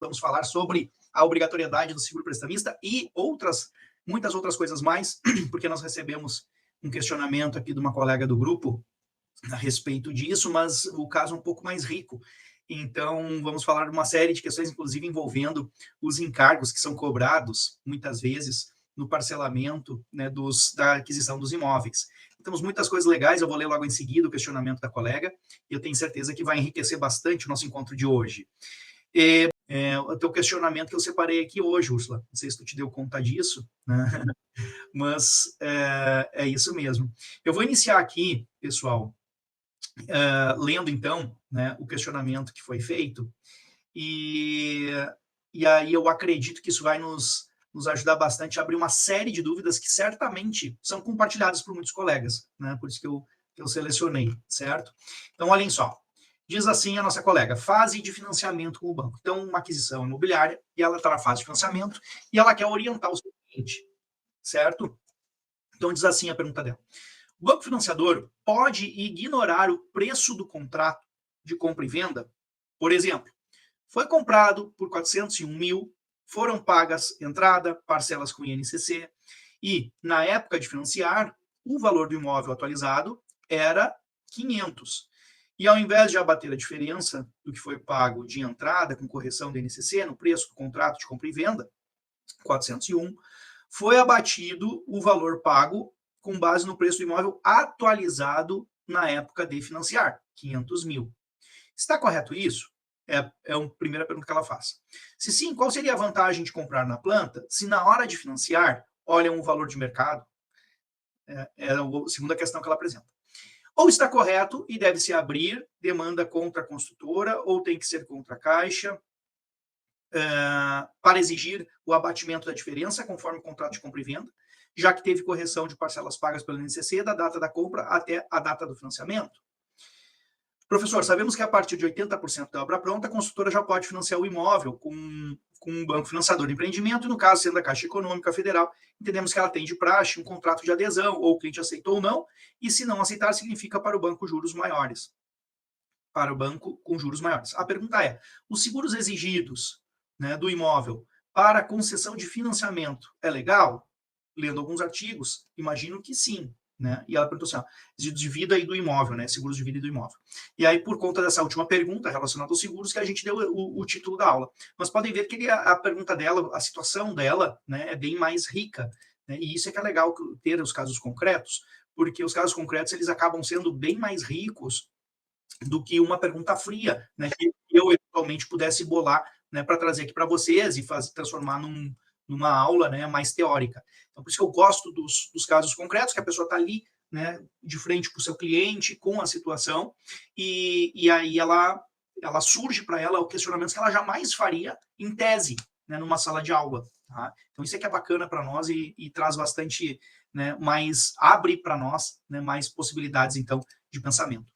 vamos falar sobre a obrigatoriedade do seguro prestamista e muitas outras coisas mais, porque nós recebemos um questionamento aqui de uma colega do grupo a respeito disso, mas o caso é um pouco mais rico. Então, vamos falar de uma série de questões, inclusive envolvendo os encargos que são cobrados, muitas vezes, no parcelamento, né, da aquisição dos imóveis. Temos muitas coisas legais, eu vou ler logo em seguida o questionamento da colega, e eu tenho certeza que vai enriquecer bastante o nosso encontro de hoje. O teu questionamento que eu separei aqui hoje, Úrsula, não sei se tu te deu conta disso, né? Mas é isso mesmo. Eu vou iniciar aqui, pessoal, lendo então, né, o questionamento que foi feito, e aí eu acredito que isso vai nos ajudar bastante a abrir uma série de dúvidas que certamente são compartilhadas por muitos colegas, né? Por isso que eu selecionei, certo? Então, olhem só. Diz assim a nossa colega, fase de financiamento com o banco. Então, uma aquisição imobiliária, e ela está na fase de financiamento, e ela quer orientar o seu cliente, certo? Então, diz assim a pergunta dela. O banco financiador pode ignorar o preço do contrato de compra e venda? Por exemplo, foi comprado por 401 mil, foram pagas entrada, parcelas com INCC, e, na época de financiar, o valor do imóvel atualizado era 500. E ao invés de abater a diferença do que foi pago de entrada com correção do INCC no preço do contrato de compra e venda, 401, foi abatido o valor pago com base no preço do imóvel atualizado na época de financiar, 500 mil. Está correto isso? É a primeira pergunta que ela faz. Se sim, qual seria a vantagem de comprar na planta se na hora de financiar olham o valor de mercado? É a segunda questão que ela apresenta. Ou está correto e deve-se abrir demanda contra a construtora, ou tem que ser contra a Caixa, para exigir o abatimento da diferença conforme o contrato de compra e venda, já que teve correção de parcelas pagas pelo INCC da data da compra até a data do financiamento. Professor, sabemos que a partir de 80% da obra pronta, a construtora já pode financiar o imóvel com um banco financiador de empreendimento, e no caso, sendo a Caixa Econômica Federal, entendemos que ela tem de praxe um contrato de adesão, ou o cliente aceitou ou não, e se não aceitar, significa para o banco juros maiores. Para o banco com juros maiores. A pergunta é, os seguros exigidos, né, do imóvel para concessão de financiamento é legal? Lendo alguns artigos, imagino que sim. Né? E ela perguntou assim, exigidos de vida e do imóvel, né? Seguros de vida e do imóvel. E aí, por conta dessa última pergunta relacionada aos seguros, que a gente deu o título da aula. Mas podem ver que a pergunta dela, a situação dela, né, é bem mais rica. Né? E isso é que é legal ter os casos concretos, porque os casos concretos eles acabam sendo bem mais ricos do que uma pergunta fria, né, que eu eventualmente pudesse bolar, né, para trazer aqui para vocês e transformar numa aula, né, mais teórica. Então, por isso que eu gosto dos casos concretos, que a pessoa está ali, né, de frente para o seu cliente, com a situação, e aí ela surge para ela o questionamento que ela jamais faria em tese, né, numa sala de aula. Tá? Então, isso é que é bacana para nós e traz bastante, né, abre para nós, né, mais possibilidades, então, de pensamento.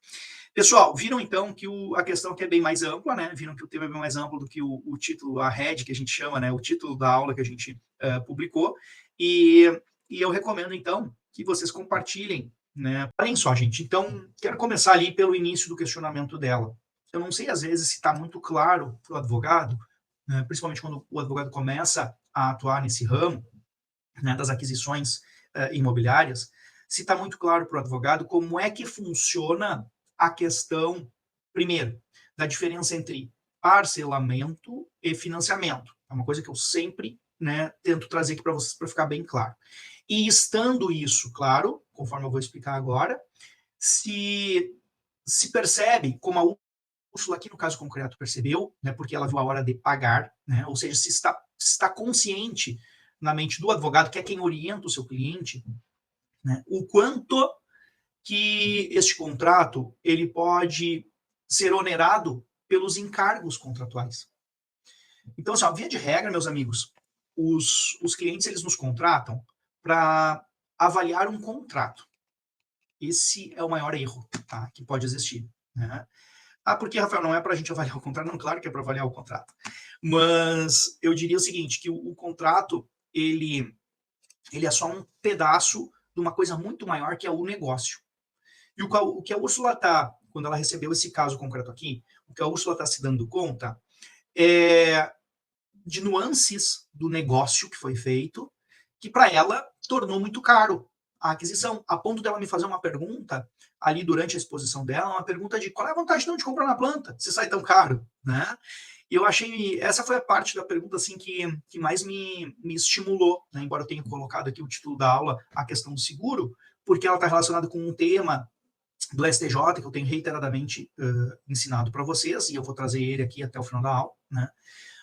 Pessoal, viram então que a questão aqui é bem mais ampla, né? Viram que o tema é bem mais amplo do que o título, a head que a gente chama, né? O título da aula que a gente publicou. E eu recomendo então que vocês compartilhem, né? Olhem só, gente. Então, quero começar ali pelo início do questionamento dela. Eu não sei às vezes se está muito claro para o advogado, né? Principalmente quando o advogado começa a atuar nesse ramo, né, das aquisições imobiliárias, se está muito claro para o advogado como é que funciona a questão, primeiro, da diferença entre parcelamento e financiamento. É uma coisa que eu sempre, né, tento trazer aqui para vocês para ficar bem claro. E estando isso claro, conforme eu vou explicar agora, se percebe, como a Úrsula aqui no caso concreto percebeu, né, porque ela viu a hora de pagar, né, ou seja, se está consciente na mente do advogado, que é quem orienta o seu cliente, né, o quanto que este contrato ele pode ser onerado pelos encargos contratuais. Então, assim, via de regra, meus amigos, os clientes eles nos contratam para avaliar um contrato. Esse é o maior erro, tá, que pode existir. Né? Porque, Rafael, não é para a gente avaliar o contrato? Não, claro que é para avaliar o contrato. Mas eu diria o seguinte, que o contrato, ele é só um pedaço de uma coisa muito maior que é o negócio. E o que a Úrsula está, quando ela recebeu esse caso concreto aqui, o que a Úrsula está se dando conta é de nuances do negócio que foi feito, que para ela tornou muito caro a aquisição, a ponto dela me fazer uma pergunta ali durante a exposição dela, uma pergunta de qual é a vantagem não de comprar na planta, se sai tão caro, né? E eu achei, essa foi a parte da pergunta assim que mais me estimulou, né? Embora eu tenha colocado aqui o título da aula, a questão do seguro, porque ela está relacionada com um tema do STJ, que eu tenho reiteradamente ensinado para vocês, e eu vou trazer ele aqui até o final da aula, né?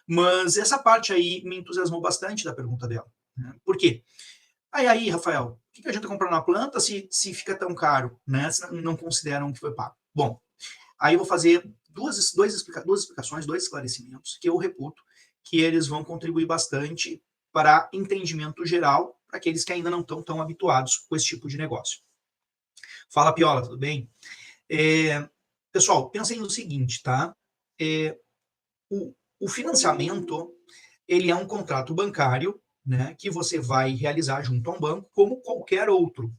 Mas essa parte aí me entusiasmou bastante da pergunta dela. Né? Por quê? Aí, Rafael, o que a gente comprar na planta se fica tão caro, né? Se não consideram que foi pago. Bom, aí eu vou fazer duas explicações, dois esclarecimentos que eu reputo que eles vão contribuir bastante para entendimento geral para aqueles que ainda não estão tão habituados com esse tipo de negócio. Fala, Piola, tudo bem? Pessoal, pensem no seguinte, tá? O financiamento, ele é um contrato bancário, né, que você vai realizar junto a um banco como qualquer outro.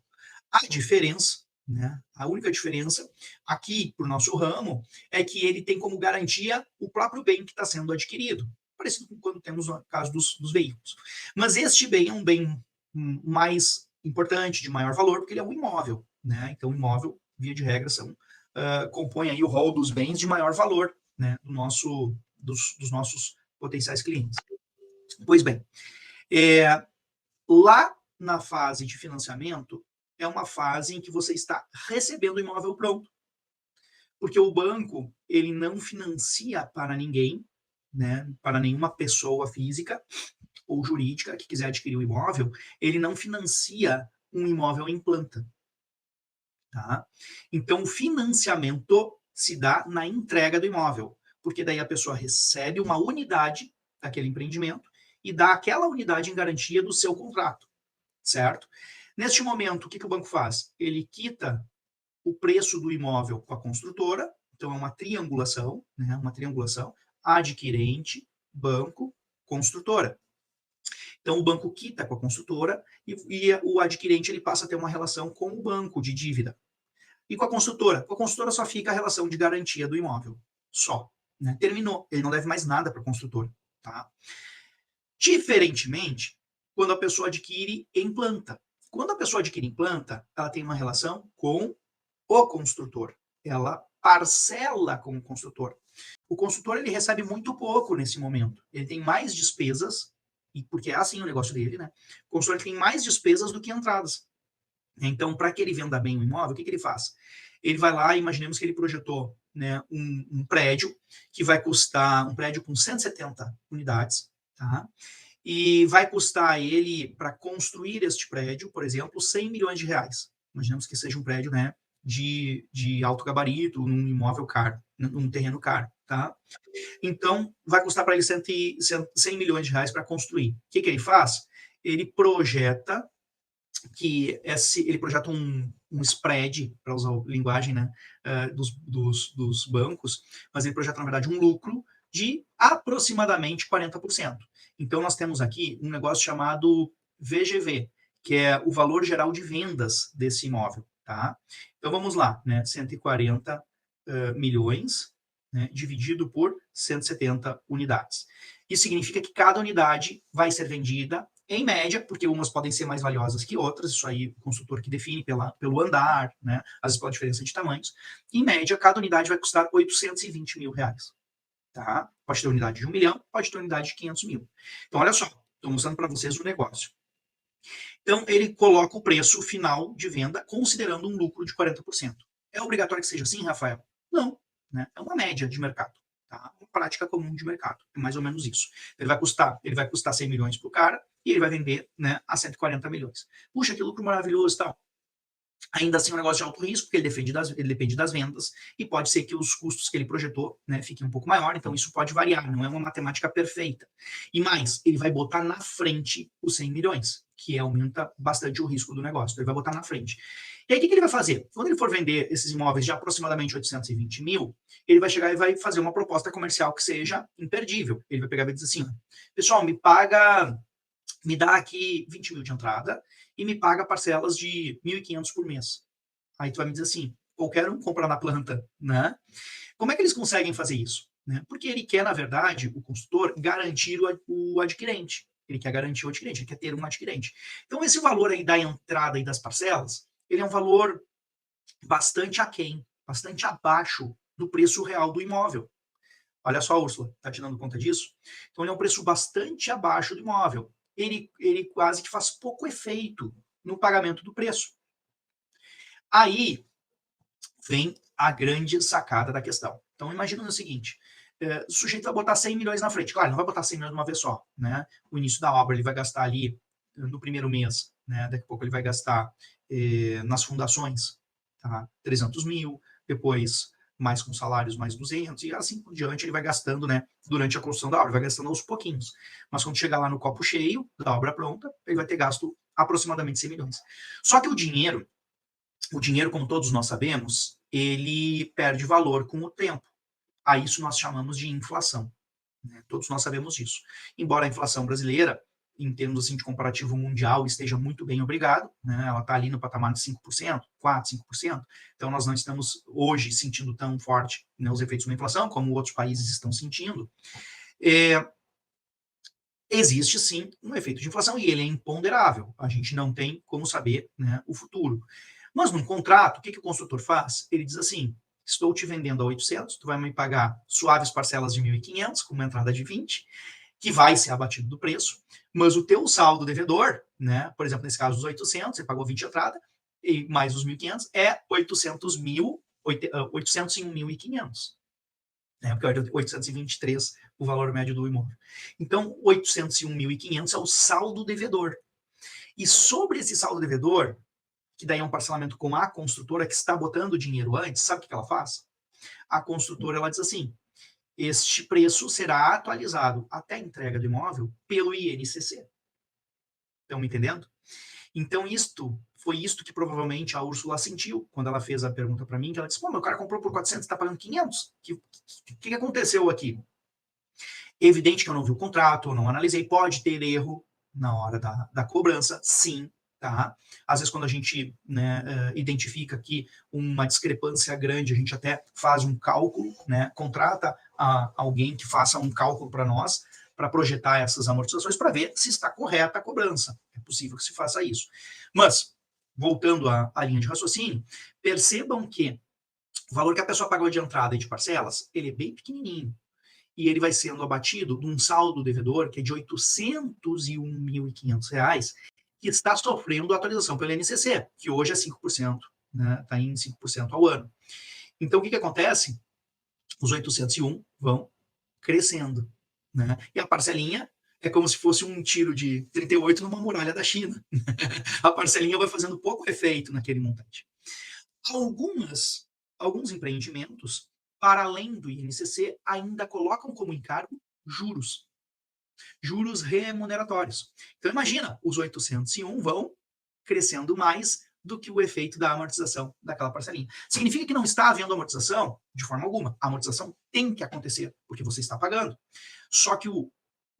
A diferença, né, a única diferença aqui para o nosso ramo é que ele tem como garantia o próprio bem que está sendo adquirido, parecido com quando temos no caso dos veículos. Mas este bem é um bem mais importante, de maior valor, porque ele é um imóvel. Né? Então, o imóvel, via de regra, compõe aí o rol dos bens de maior valor, né, dos nossos potenciais clientes. Pois bem, lá na fase de financiamento, é uma fase em que você está recebendo o imóvel pronto. Porque o banco, ele não financia para ninguém, né, para nenhuma pessoa física ou jurídica que quiser adquirir o imóvel, ele não financia um imóvel em planta. Tá? Então, o financiamento se dá na entrega do imóvel, porque daí a pessoa recebe uma unidade daquele empreendimento e dá aquela unidade em garantia do seu contrato, certo? Neste momento, o que o banco faz? Ele quita o preço do imóvel com a construtora, então é uma triangulação, né? Uma triangulação, adquirente, banco, construtora. Então o banco quita com a construtora e o adquirente ele passa a ter uma relação com o banco de dívida. E com a construtora? Com a construtora só fica a relação de garantia do imóvel. Só. Né? Terminou. Ele não deve mais nada para a construtora. Tá? Diferentemente, quando a pessoa adquire em planta. Quando a pessoa adquire em planta, ela tem uma relação com o construtor. Ela parcela com o construtor. O construtor ele recebe muito pouco nesse momento. Ele tem mais despesas, porque é assim o negócio dele, né? O construtor tem mais despesas do que entradas. Então, para que ele venda bem o imóvel, o que ele faz? Ele vai lá, imaginemos que ele projetou, né, um prédio que vai custar, um prédio com 170 unidades, tá? E vai custar ele, para construir este prédio, por exemplo, 100 milhões de reais. Imaginemos que seja um prédio, né, de alto gabarito, num imóvel caro, num terreno caro, tá? Então, vai custar para ele 100 milhões de reais para construir. O que ele faz? Ele projeta ele projeta um spread, para usar a linguagem, né, dos bancos, mas ele projeta, na verdade, um lucro de aproximadamente 40%. Então, nós temos aqui um negócio chamado VGV, que é o valor geral de vendas desse imóvel. Tá? Então, vamos lá, né, 140 milhões, né, dividido por 170 unidades. Isso significa que cada unidade vai ser vendida em média, porque umas podem ser mais valiosas que outras, isso aí o consultor que define pelo andar, né, às vezes pela diferença de tamanhos. Em média, cada unidade vai custar 820 mil reais. Tá? Pode ter unidade de 1 milhão, pode ter unidade de 500 mil. Então, olha só, estou mostrando para vocês o negócio. Então, ele coloca o preço final de venda considerando um lucro de 40%. É obrigatório que seja assim, Rafael? Não. Né? É uma média de mercado. Tá? Uma prática comum de mercado. É mais ou menos isso. Ele vai custar 100 milhões para o cara e ele vai vender, né, a 140 milhões. Puxa, que lucro maravilhoso e tal. Ainda assim, é um negócio de alto risco, porque ele depende das vendas, e pode ser que os custos que ele projetou, né, fiquem um pouco maior, então isso pode variar, não é uma matemática perfeita. E mais, ele vai botar na frente os 100 milhões, que aumenta bastante o risco do negócio, então ele vai botar na frente. E aí, o que ele vai fazer? Quando ele for vender esses imóveis de aproximadamente 820 mil, ele vai chegar e vai fazer uma proposta comercial que seja imperdível. Ele vai pegar e vai dizer assim, pessoal, me dá aqui 20 mil de entrada e me paga parcelas de 1.500 por mês. Aí tu vai me dizer assim, qualquer um compra na planta, né? Como é que eles conseguem fazer isso? né? Porque ele quer, na verdade, o construtor, garantir o adquirente. Ele quer garantir o adquirente, ele quer ter um adquirente. Então, esse valor aí da entrada e das parcelas, ele é um valor bastante aquém, bastante abaixo do preço real do imóvel. Olha só, Úrsula, está te dando conta disso? Então, ele é um preço bastante abaixo do imóvel. Ele quase que faz pouco efeito no pagamento do preço. Aí vem a grande sacada da questão. Então, imagina o seguinte, o sujeito vai botar 100 milhões na frente. Claro, não vai botar 100 milhões de uma vez só, né? O início da obra ele vai gastar ali no primeiro mês, né? Daqui a pouco ele vai gastar nas fundações, tá? 300 mil, depois mais com salários, mais 200, e assim por diante ele vai gastando, né? Durante a construção da obra, vai gastando aos pouquinhos. Mas quando chegar lá no copo cheio da obra pronta, ele vai ter gasto aproximadamente 100 milhões. Só que o dinheiro, como todos nós sabemos, ele perde valor com o tempo. A isso nós chamamos de inflação. Né? Todos nós sabemos disso. Embora a inflação brasileira, em termos assim, de comparativo mundial, esteja muito bem, obrigado, né? Ela está ali no patamar de 5%, 4%, 5%. Então nós não estamos hoje sentindo tão forte, né, os efeitos da inflação, como outros países estão sentindo. Existe sim um efeito de inflação e ele é imponderável. A gente não tem como saber, né, o futuro. Mas num contrato, o que o construtor faz? Ele diz assim, estou te vendendo a 800, tu vai me pagar suaves parcelas de 1.500, com uma entrada de 20, que vai ser abatido do preço, mas o teu saldo devedor, né, por exemplo, nesse caso os 800, você pagou 20 de entrada, e mais os 1.500, é 801.500. Né, porque é 823 o valor médio do imóvel. Então, 801.500 é o saldo devedor. E sobre esse saldo devedor, que daí é um parcelamento com a construtora que está botando o dinheiro antes, sabe o que ela faz? A construtora ela diz assim, este preço será atualizado até a entrega do imóvel pelo INCC. Estão me entendendo? Então, foi isto que provavelmente a Úrsula sentiu quando ela fez a pergunta para mim, que ela disse, pô, meu cara comprou por 400, está pagando 500. O que aconteceu aqui? Evidente que eu não vi o contrato, eu não analisei, pode ter erro na hora da cobrança, sim, tá? Às vezes quando a gente, né, identifica aqui uma discrepância grande, a gente até faz um cálculo, né, contrata alguém que faça um cálculo para nós, para projetar essas amortizações, para ver se está correta a cobrança. É possível que se faça isso. Mas, voltando à linha de raciocínio, percebam que o valor que a pessoa pagou de entrada e de parcelas, ele é bem pequenininho. E ele vai sendo abatido de um saldo devedor que é de R$ 801.500, que está sofrendo atualização pelo INCC, que hoje é 5%, né? Está em 5% ao ano. Então, o que acontece? Os 801 vão crescendo, né? E a parcelinha é como se fosse um tiro de 38 numa muralha da China. A parcelinha vai fazendo pouco efeito naquele montante. Alguns empreendimentos, para além do INCC, ainda colocam como encargo juros. Juros remuneratórios. Então, imagina, os 801 vão crescendo mais do que o efeito da amortização daquela parcelinha. Significa que não está havendo amortização? De forma alguma. A amortização tem que acontecer, porque você está pagando. Só que o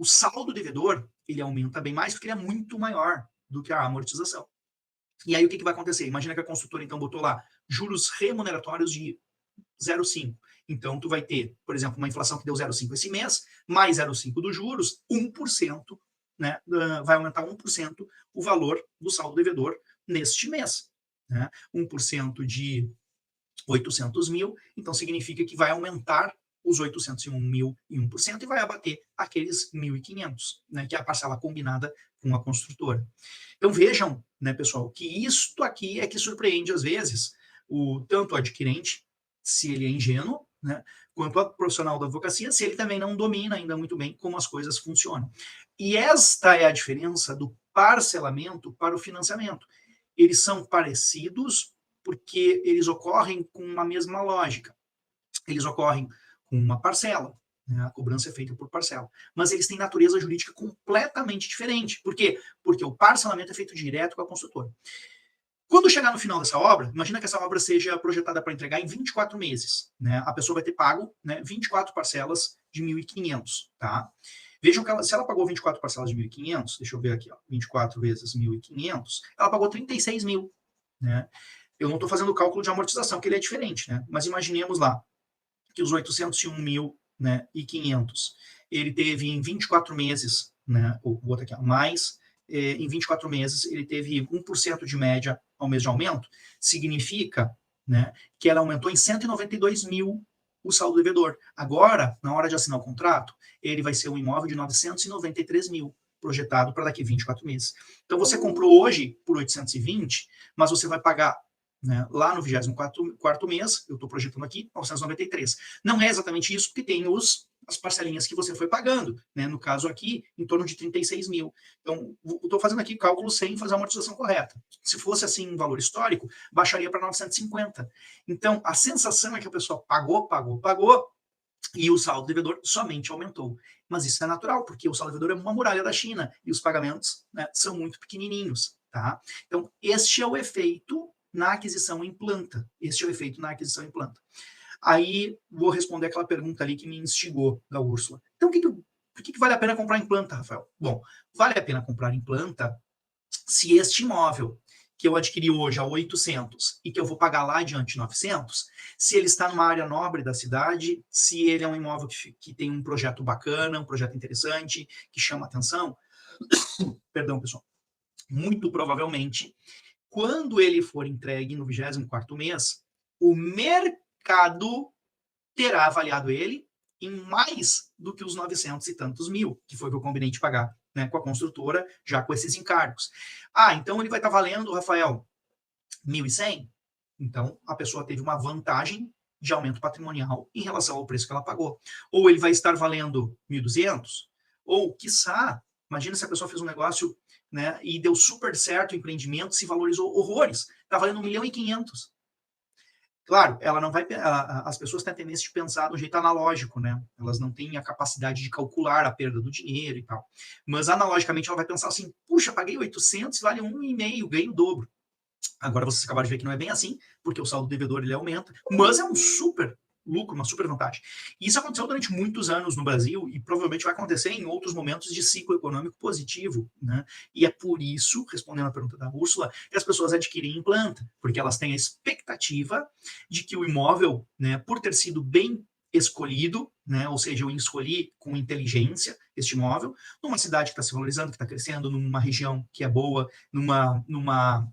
saldo devedor, ele aumenta bem mais, porque ele é muito maior do que a amortização. E aí o que vai acontecer? Imagina que a construtora, então, botou lá juros remuneratórios de 0,5. Então, tu vai ter, por exemplo, uma inflação que deu 0,5 esse mês, mais 0,5 dos juros, 1%, né? Vai aumentar 1% o valor do saldo devedor neste mês. Né? 1% de 800 mil, então significa que vai aumentar os 801 mil em 1% e vai abater aqueles 1.500, né, que é a parcela combinada com a construtora. Então vejam, né, pessoal, que isto aqui é que surpreende às vezes tanto o adquirente, se ele é ingênuo, né, quanto o profissional da advocacia, se ele também não domina ainda muito bem como as coisas funcionam. E esta é a diferença do parcelamento para o financiamento. Eles são parecidos porque eles ocorrem com uma mesma lógica. Eles ocorrem com uma parcela, né? A cobrança é feita por parcela. Mas eles têm natureza jurídica completamente diferente. Por quê? Porque o parcelamento é feito direto com a construtora. Quando chegar no final dessa obra, imagina que essa obra seja projetada para entregar em 24 meses. Né? A pessoa vai ter pago, né, 24 parcelas de 1.500. Tá? Vejam que se ela pagou 24 parcelas de 1.500, deixa eu ver aqui, ó, 24 vezes 1.500, ela pagou 36 mil. Né? Eu não estou fazendo o cálculo de amortização, que ele é diferente. Né? Mas imaginemos lá que os 801 mil, né, e 500, ele teve em 24 meses, né, vou botar aqui, mais, em 24 meses, ele teve 1% de média ao mês de aumento, significa, né, que ela aumentou em 192 mil o saldo devedor. Agora, na hora de assinar o contrato, ele vai ser um imóvel de 993 mil, projetado para daqui 24 meses. Então, você comprou hoje por 820, mas você vai pagar, né, lá no 24º mês, eu estou projetando aqui, 993. Não é exatamente isso, porque tem as parcelinhas que você foi pagando, né? No caso aqui, em torno de 36 mil. Então, estou fazendo aqui cálculo sem fazer a amortização correta. Se fosse assim em valor histórico, baixaria para 950. Então, a sensação é que a pessoa pagou, e o saldo devedor somente aumentou. Mas isso é natural, porque o saldo devedor é uma muralha da China, e os pagamentos, né, são muito pequenininhos. Tá? Então, este é o efeito na aquisição em planta. Este é o efeito na aquisição em planta. Aí vou responder aquela pergunta ali que me instigou, da Úrsula. Então, por que vale a pena comprar em planta, Rafael? Bom, vale a pena comprar em planta se este imóvel que eu adquiri hoje a 800 e que eu vou pagar lá adiante 900, se ele está numa área nobre da cidade, se ele é um imóvel que tem um projeto bacana, um projeto interessante, que chama atenção. Perdão, pessoal. Muito provavelmente, quando ele for entregue no 24º mês, o mercado terá avaliado ele em mais do que os 900 e tantos mil, que foi o que eu combinei de pagar, né, com a construtora, já com esses encargos. Ah, então ele vai estar valendo, Rafael, 1.100? Então, a pessoa teve uma vantagem de aumento patrimonial em relação ao preço que ela pagou. Ou ele vai estar valendo 1.200, ou, quiçá, imagina se a pessoa fez um negócio, né, e deu super certo o empreendimento, se valorizou horrores, está valendo 1.500.000. Claro, ela não vai. As pessoas têm a tendência de pensar do jeito analógico, né? Elas não têm a capacidade de calcular a perda do dinheiro e tal. Mas analogicamente ela vai pensar assim: puxa, paguei 800, vale 1,5, ganho o dobro. Agora vocês acabaram de ver que não é bem assim, porque o saldo devedor ele aumenta, mas é um super lucro, uma super vantagem. E isso aconteceu durante muitos anos no Brasil e provavelmente vai acontecer em outros momentos de ciclo econômico positivo, né? E é por isso, respondendo a pergunta da Úrsula, que as pessoas adquirem em planta, porque elas têm a expectativa de que o imóvel, né, por ter sido bem escolhido, né, ou seja, eu escolhi com inteligência este imóvel, numa cidade que está se valorizando, que está crescendo, numa região que é boa, numa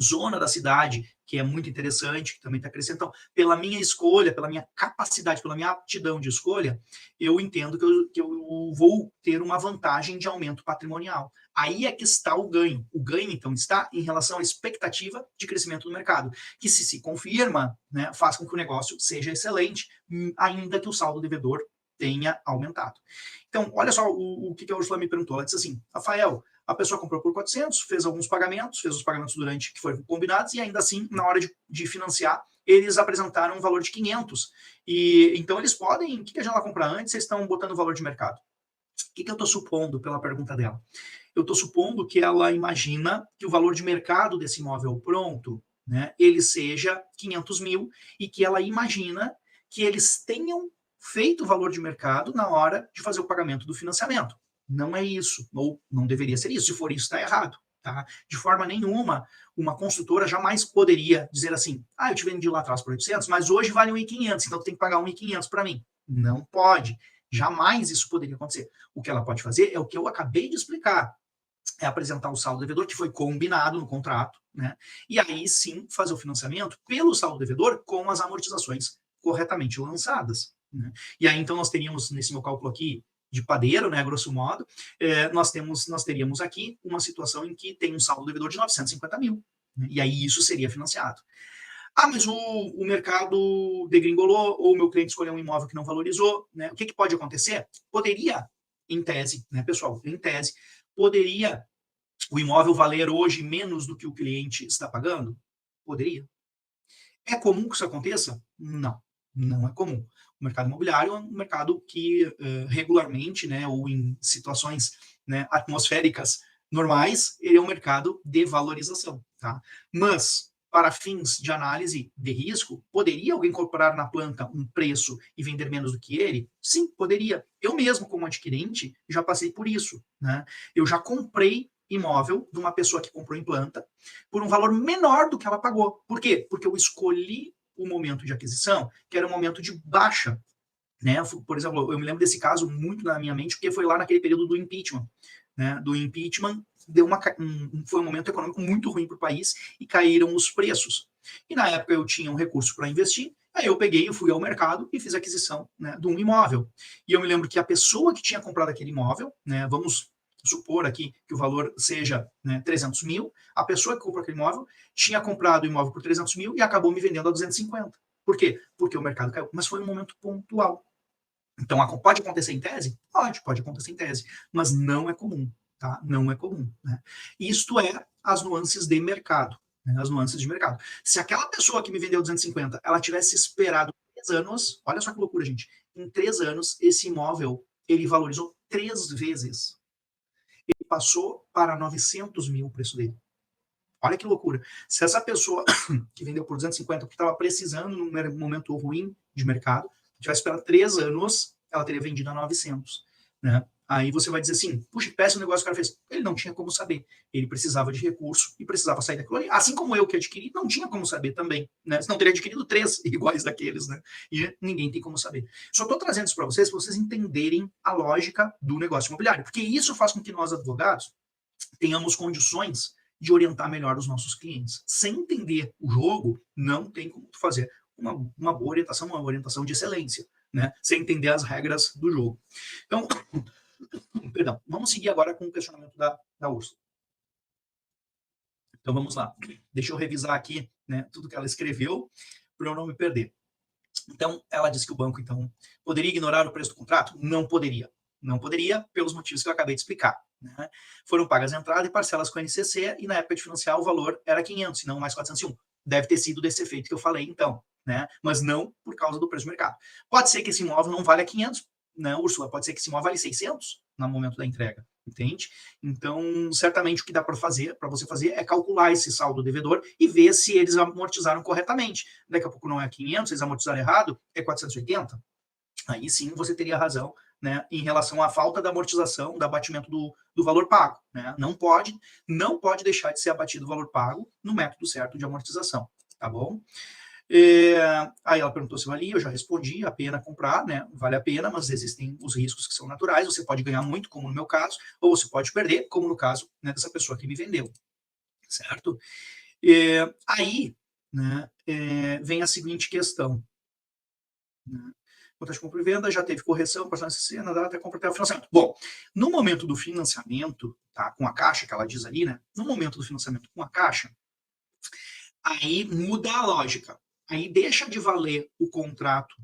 zona da cidade que é muito interessante, que também está crescendo. Então, pela minha escolha, pela minha capacidade, pela minha aptidão de escolha, eu entendo que eu vou ter uma vantagem de aumento patrimonial. Aí é que está o ganho. O ganho, então, está em relação à expectativa de crescimento do mercado, que se confirma, né, faz com que o negócio seja excelente, ainda que o saldo devedor tenha aumentado. Então, olha só o que a Ursula me perguntou. Ela disse assim, Rafael, a pessoa comprou por 400, fez alguns pagamentos, fez os pagamentos durante que foram combinados, e ainda assim, na hora de financiar, eles apresentaram um valor de 500. E então eles podem, o que a gente vai comprar antes? Vocês estão botando o valor de mercado. O que eu estou supondo pela pergunta dela? Eu estou supondo que ela imagina que o valor de mercado desse imóvel pronto, né, ele seja 500 mil, e que ela imagina que eles tenham feito o valor de mercado na hora de fazer o pagamento do financiamento. Não é isso, ou não deveria ser isso. Se for isso, está errado. Tá? De forma nenhuma, uma construtora jamais poderia dizer assim, eu te vendi lá atrás por 800, mas hoje vale 1.500, então tu tem que pagar 1.500 para mim. Não pode. Jamais isso poderia acontecer. O que ela pode fazer é o que eu acabei de explicar. É apresentar o saldo devedor, que foi combinado no contrato, né? E aí sim fazer o financiamento pelo saldo devedor com as amortizações corretamente lançadas. Né? E aí então nós teríamos, nesse meu cálculo aqui, de padeiro, né, grosso modo, nós teríamos aqui uma situação em que tem um saldo devedor de 950 mil. Né? E aí isso seria financiado. Mas o mercado degringolou, ou o meu cliente escolheu um imóvel que não valorizou. Né? O que pode acontecer? Poderia, em tese, né, pessoal, em tese, poderia o imóvel valer hoje menos do que o cliente está pagando? Poderia. É comum que isso aconteça? Não, não é comum. O mercado imobiliário é um mercado que regularmente, né, ou em situações, né, atmosféricas normais, ele é um mercado de valorização. Tá? Mas, para fins de análise de risco, poderia alguém incorporar na planta um preço e vender menos do que ele? Sim, poderia. Eu mesmo, como adquirente, já passei por isso. Né? Eu já comprei imóvel de uma pessoa que comprou em planta por um valor menor do que ela pagou. Por quê? Porque eu escolhi o momento de aquisição, que era um momento de baixa né? Por exemplo, eu me lembro desse caso muito na minha mente, porque foi lá naquele período do impeachment, né? Do impeachment, foi um momento econômico muito ruim para o país e caíram os preços. E na época eu tinha um recurso para investir, aí eu peguei, eu fui ao mercado e fiz a aquisição, né, de um imóvel. E eu me lembro que a pessoa que tinha comprado aquele imóvel, né, vamos supor aqui que o valor seja, né, 300 mil, a pessoa que comprou aquele imóvel tinha comprado o imóvel por 300 mil e acabou me vendendo a 250. Por quê? Porque o mercado caiu. Mas foi um momento pontual. Então, pode acontecer em tese? Pode acontecer em tese, mas não é comum, tá? Não é comum, né? Isto é as nuances de mercado, né? As nuances de mercado. Se aquela pessoa que me vendeu 250, ela tivesse esperado 3 anos, olha só que loucura, gente. Em 3 anos, esse imóvel, ele valorizou 3 vezes. Ele passou para 900 mil o preço dele. Olha que loucura. Se essa pessoa que vendeu por 250, porque estava precisando num momento ruim de mercado, tivesse esperado 3 anos, ela teria vendido a 900. Né? Aí você vai dizer assim, puxa, péssimo negócio que o cara fez. Ele não tinha como saber. Ele precisava de recurso e precisava sair daquilo ali. Assim como eu que adquiri, não tinha como saber também. Né? Senão teria adquirido 3 iguais daqueles. Né? E ninguém tem como saber. Só estou trazendo isso para vocês entenderem a lógica do negócio imobiliário. Porque isso faz com que nós, advogados, tenhamos condições de orientar melhor os nossos clientes. Sem entender o jogo, não tem como fazer uma boa orientação, uma orientação de excelência, né? Sem entender as regras do jogo. Então, perdão, vamos seguir agora com o questionamento da Úrsula. Então vamos lá. Deixa eu revisar aqui, né, tudo que ela escreveu para eu não me perder. Então, ela disse que o banco, então, poderia ignorar o preço do contrato? Não poderia. Não poderia, pelos motivos que eu acabei de explicar. Né? Foram pagas a entrada e parcelas com a NCC, e na época de financiar o valor era 500, e não mais 401. Deve ter sido desse efeito que eu falei, então. Né? Mas não por causa do preço do mercado. Pode ser que esse imóvel não valha 500, né, Úrsula? Pode ser que esse imóvel vale 600 no momento da entrega. Entende? Então, certamente o que dá para você fazer é calcular esse saldo devedor e ver se eles amortizaram corretamente. Daqui a pouco não é 500, eles amortizaram errado, é 480. Aí sim você teria razão, né, em relação à falta da amortização, do abatimento do valor pago. Né? Não pode deixar de ser abatido o valor pago no método certo de amortização. Tá bom? Aí ela perguntou se valia, eu já respondi, a pena comprar, né? Vale a pena, mas existem os riscos que são naturais, você pode ganhar muito, como no meu caso, ou você pode perder, como no caso, né, dessa pessoa que me vendeu, certo? Aí, né, vem a seguinte questão, né? Contrato de compra e venda, já teve correção, passou na na data, compra até o financiamento. Bom, no momento do financiamento, tá, com a Caixa, que ela diz ali, né? No momento do financiamento com a Caixa, aí muda a lógica. Aí deixa de valer o contrato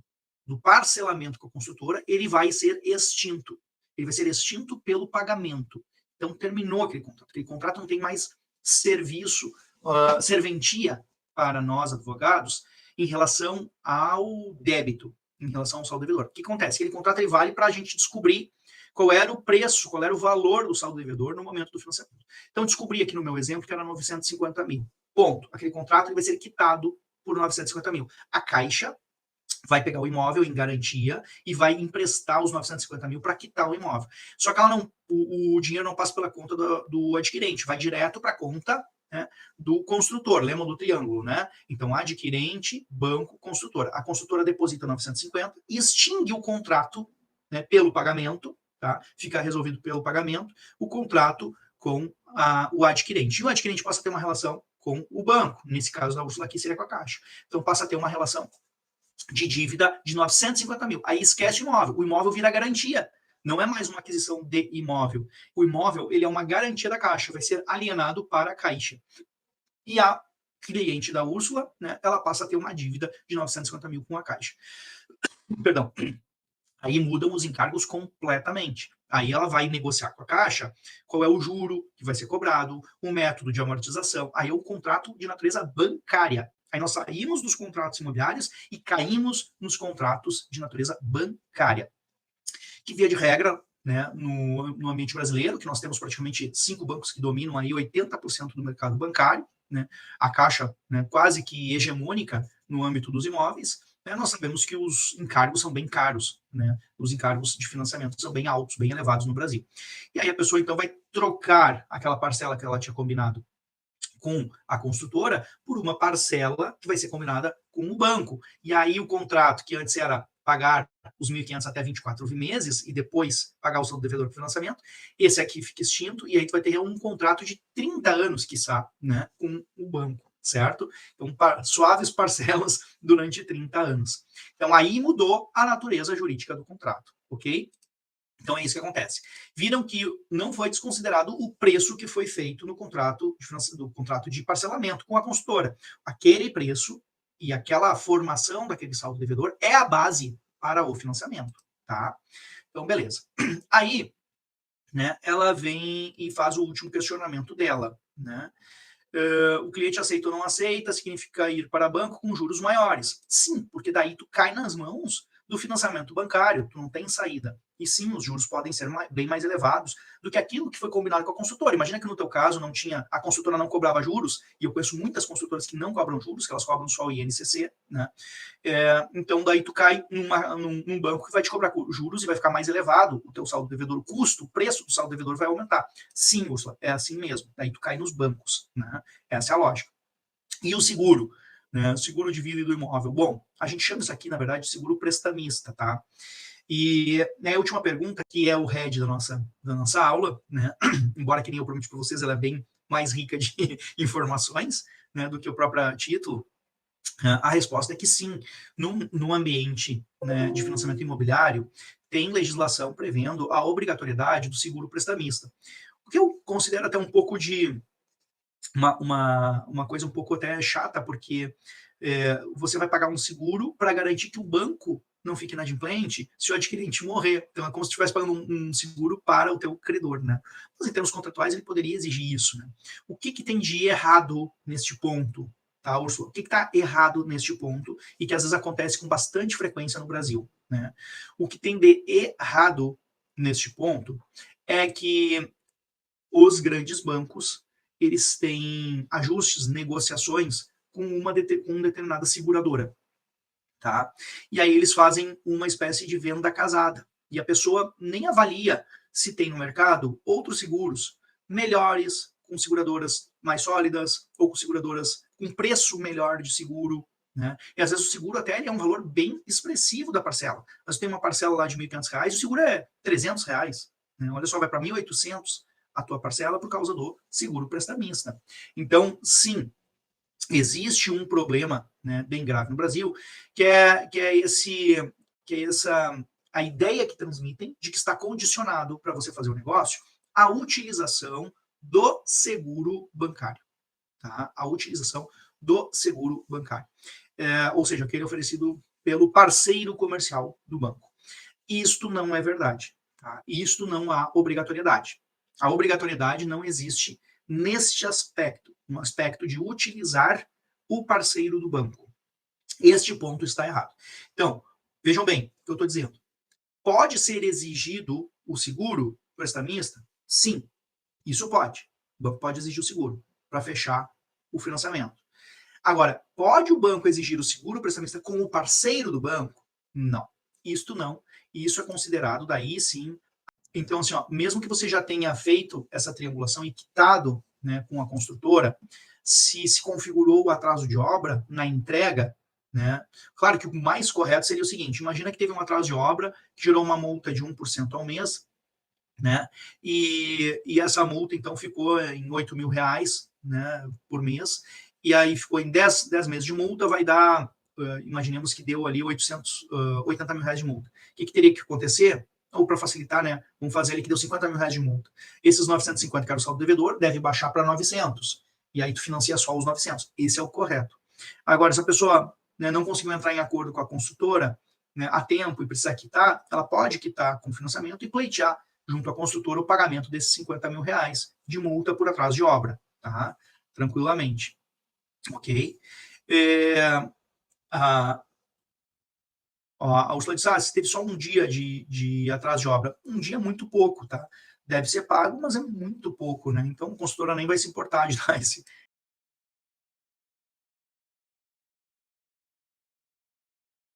do parcelamento com a construtora, ele vai ser extinto. Ele vai ser extinto pelo pagamento. Então, terminou aquele contrato. Aquele contrato não tem mais serviço, serventia para nós, advogados, em relação ao débito, em relação ao saldo devedor. O que acontece? Aquele contrato ele vale para a gente descobrir qual era o preço, qual era o valor do saldo devedor no momento do financiamento. Então, descobri aqui no meu exemplo que era 950 mil. Ponto. Aquele contrato ele vai ser quitado por 950 mil. A Caixa vai pegar o imóvel em garantia e vai emprestar os 950 mil para quitar o imóvel. Só que ela não, o dinheiro não passa pela conta do adquirente, vai direto para a conta, né, do construtor. Lembra do triângulo, né? Então, adquirente, banco, construtora. A construtora deposita 950 e extingue o contrato, né, pelo pagamento, tá? Fica resolvido pelo pagamento, o contrato com o adquirente. E o adquirente passa a ter uma relação com o banco. Nesse caso da Úrsula aqui seria com a Caixa. Então, passa a ter uma relação de dívida de 950 mil. Aí esquece o imóvel. O imóvel vira garantia. Não é mais uma aquisição de imóvel. O imóvel ele é uma garantia da Caixa. Vai ser alienado para a Caixa. E a cliente da Úrsula, né, ela passa a ter uma dívida de 950 mil com a Caixa. Perdão. Aí mudam os encargos completamente. Aí ela vai negociar com a Caixa qual é o juro que vai ser cobrado, o método de amortização. Aí é um contrato de natureza bancária. Aí nós saímos dos contratos imobiliários e caímos nos contratos de natureza bancária. Que, via de regra, né, no ambiente brasileiro, que nós temos praticamente 5 bancos que dominam aí 80% do mercado bancário, né, a Caixa, né, quase que hegemônica no âmbito dos imóveis, né, nós sabemos que os encargos são bem caros, né, os encargos de financiamento são bem altos, bem elevados no Brasil. E aí a pessoa, então, vai trocar aquela parcela que ela tinha combinado com a construtora por uma parcela que vai ser combinada com o banco. E aí o contrato, que antes era pagar os 1.500 até 24 meses e depois pagar o saldo devedor para o financiamento. Esse aqui fica extinto e aí tu vai ter um contrato de 30 anos, quiçá, né, com o banco, certo? Então, suaves parcelas durante 30 anos. Então, aí mudou a natureza jurídica do contrato, ok? Então, é isso que acontece. Viram que não foi desconsiderado o preço que foi feito no contrato de parcelamento com a consultora. Aquele preço e aquela formação daquele saldo devedor é a base para o financiamento, tá? Então, beleza. Aí, né, ela vem e faz o último questionamento dela, né? O cliente aceita ou não aceita, significa ir para banco com juros maiores. Sim, porque daí tu cai nas mãos do financiamento bancário, tu não tem saída. E sim, os juros podem ser bem mais elevados do que aquilo que foi combinado com a consultora. Imagina que no teu caso não tinha, a consultora não cobrava juros, e eu conheço muitas consultoras que não cobram juros, que elas cobram só o INCC, né? Então daí tu cai num banco que vai te cobrar juros e vai ficar mais elevado o teu saldo devedor, o custo, o preço do saldo devedor vai aumentar. Sim, Úrsula, é assim mesmo. Daí tu cai nos bancos, né? Essa é a lógica. E o seguro, né? O seguro de vida e do imóvel. Bom, a gente chama isso aqui, na verdade, de seguro prestamista, tá? E né, a última pergunta, que é o head da nossa aula, né? Embora que nem eu prometi para vocês, ela é bem mais rica de informações, né, do que o próprio título. A resposta é que sim, no ambiente, né, de financiamento imobiliário, tem legislação prevendo a obrigatoriedade do seguro prestamista. O que eu considero até um pouco de uma coisa um pouco até chata, porque você vai pagar um seguro para garantir que o banco não fique inadimplente se o adquirente morrer. Então é como se estivesse pagando um seguro para o teu credor, né? Mas em termos contratuais ele poderia exigir isso, né? O que tem de errado neste ponto, tá, Úrsula? O que está errado neste ponto e que às vezes acontece com bastante frequência no Brasil, né? O que tem de errado neste ponto é que os grandes bancos eles têm ajustes, negociações com uma determinada seguradora, tá? E aí eles fazem uma espécie de venda casada. E a pessoa nem avalia se tem no mercado outros seguros melhores, com seguradoras mais sólidas, ou com seguradoras com preço melhor de seguro, né? E às vezes o seguro até é um valor bem expressivo da parcela. Mas tem uma parcela lá de R$ 1.500, o seguro é R$ 300, né? Olha só, vai para 1.800 a tua parcela por causa do seguro prestamista. Então, sim, existe um problema, né, bem grave no Brasil, que é a ideia que transmitem de que está condicionado para você fazer o negócio a utilização do seguro bancário, tá? A utilização do seguro bancário, ou seja, aquele oferecido pelo parceiro comercial do banco. Isto não é verdade, tá? Isto não há obrigatoriedade. A obrigatoriedade não existe neste aspecto, no aspecto de utilizar o parceiro do banco. Este ponto está errado. Então, vejam bem o que eu estou dizendo. Pode ser exigido o seguro prestamista? Sim, isso pode. O banco pode exigir o seguro para fechar o financiamento. Agora, pode o banco exigir o seguro prestamista com o parceiro do banco? Não. Isto não. Isso é considerado, daí sim. Então, assim, ó, mesmo que você já tenha feito essa triangulação e quitado, né, com a construtora, se configurou o atraso de obra na entrega, né, claro que o mais correto seria o seguinte: imagina que teve um atraso de obra que gerou uma multa de 1% ao mês, né, e essa multa, então, ficou em R$ 8.000, né, por mês, e aí ficou em 10 meses de multa, vai dar, imaginemos que deu ali R$ 80.000 de multa. O que teria que acontecer? Ou para facilitar, né, vamos fazer ali que deu R$ 50.000 de multa. Esses 950 que era o saldo devedor, deve baixar para 900. E aí tu financia só os 900. Esse é o correto. Agora, se a pessoa, né, não conseguiu entrar em acordo com a consultora, né, a tempo e precisar quitar, ela pode quitar com financiamento e pleitear junto à construtora o pagamento desses R$ 50.000 de multa por atraso de obra, tá? Tranquilamente. Ok? A Úrsula disse, se teve só um dia de atraso de obra. Um dia é muito pouco, tá? Deve ser pago, mas é muito pouco, né? Então, a consultora nem vai se importar de dar